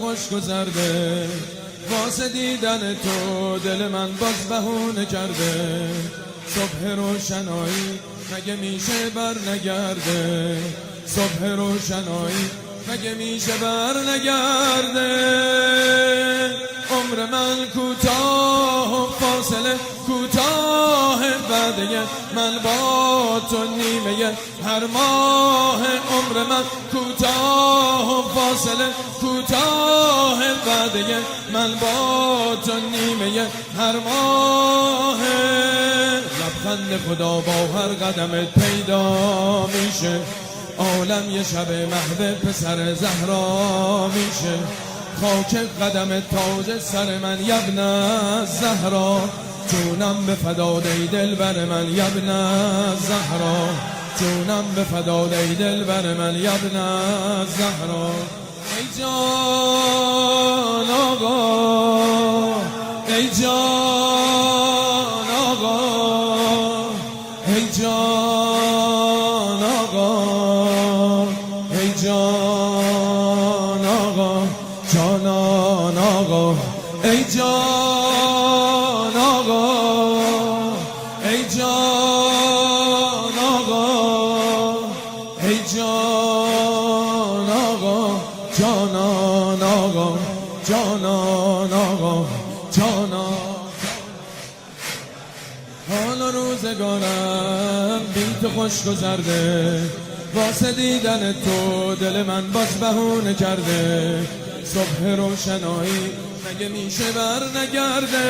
خوش گذرده، واسه دیدن تو دل من باز بهونه کرده. صبح روشنایی مگه میشه بر نگرده، صبح روشنایی مگه میشه بر نگرده. عمر من کوتاه و فاصله کوتاه، وعده من با تو نیمه هر ماه. عمر من کوتاه و فاصله کوتاه، وعده من با تو نیمه هر ماه. لبخند خدا با هر قدمت پیدا میشه، عالم یه شب محو پسر زهرا میشه. خاک قدم تاج سر من یبن زهرا، جونم به فداد ای دلبر من یبن زهرا، جونم به فداد ای دلبر من یبن زهرا. ای جان آقا، ای جان آقا، ای جان آقا، ای جان آقا، جانان آقا، ای جان آقا، ای جان آقا، ای جان آقا، جانان آقا، جانان آقا، جانان. حالا روزگارم بی تو خوش گذرده، واسه دیدن تو دل من باز بهونه کرده. صبح روشنایی مگه میشه بر نگرده،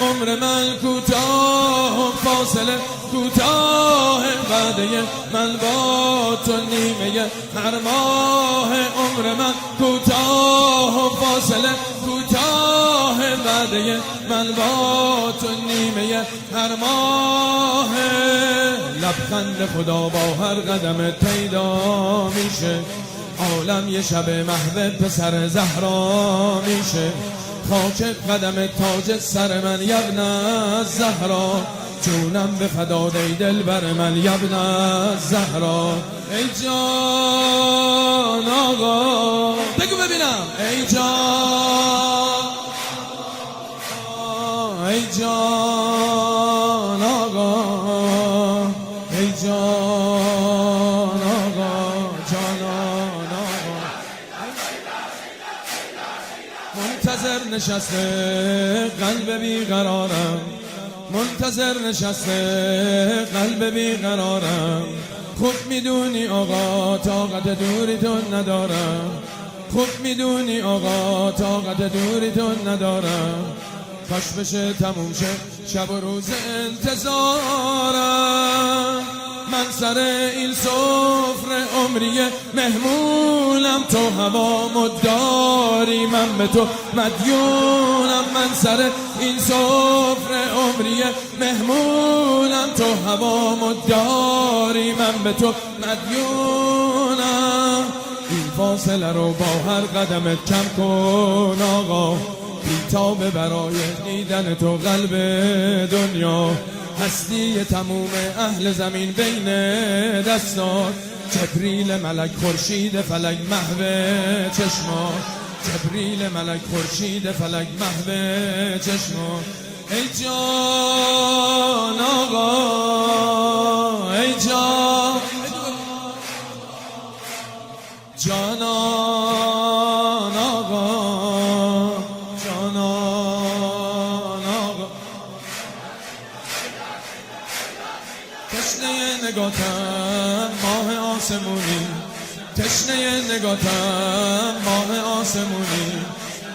عمر من کوتاه و فاصله کوتاه، وعده من با تو نیمه هر ماه. عمر من کوتاه و فاصله کوتاه، وعده من با تو نیمه هر ماه. لبخند خدا با هر قدم پیدا میشه، عالم یه شب محو پسر زهرا میشه. خاک قدم تاج سر من یبن زهرا، جونم به فداد ای دلبر من یبن زهرا. ای جان آقا، بگو ببینم، ای جان، ای جان آقا، ای جان آقا، جانان آقا. منتظر نشسته قلب بیقرارم، منتظر نشسته قلب بیقرارم. خوب میدونی آقا طاقت دوری تو ندارم، خوب میدونی آقا طاقت دوری تو ندارم. کاش بشه تموم شه شب و روز انتظارم، من سر این سفره عمری مهمونم. تو هوا مداری من به تو مدیونم، من سر این سفره عمری مهمونم. تو هوا مداری من به تو مدیونم. این فاصله رو با هر قدمت کم کن آقا، بیتابه برای دیدن تو قلب دنیا. هستی تموم اهل زمین بین دستات، جبریل ملک خورشید فلک محو چشمات، جبریل ملک خورشید فلک محو چشمات. ای جان آقا، ای جان، جانان آقا، جانان آقا. تشنه نگاتم ماه آسمونی، تشنه نگاتم ماه آسمونی.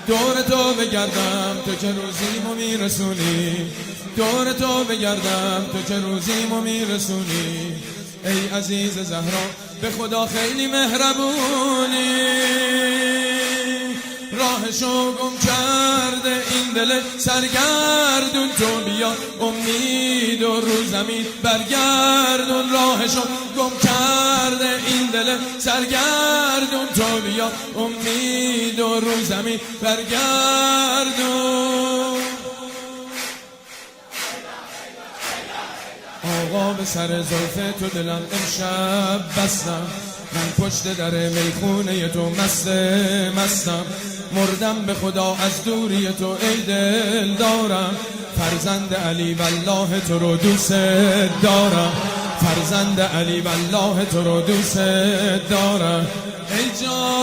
دور تو بگردم تو که روزیمو میرسونی، دور تو بگردم تو که روزیمو میرسونی. ای عزیز زهرا به خدا خیلی مهربونی، راهشو گم کرده این دل سرگردون. تو بیا امید و رو زمین برگردون، راهشو گم کرده این دل سرگردون. تو بیا امید و رو زمین برگردون. آقا به سر زلف تو دلم امشب بستم، من پشت در میخونه تو مستم، مردم به خدا از دوری تو ای دل دارم. فرزند علی والله تو رو دوست دارم، فرزند علی والله تو رو دوست دارم. ای جان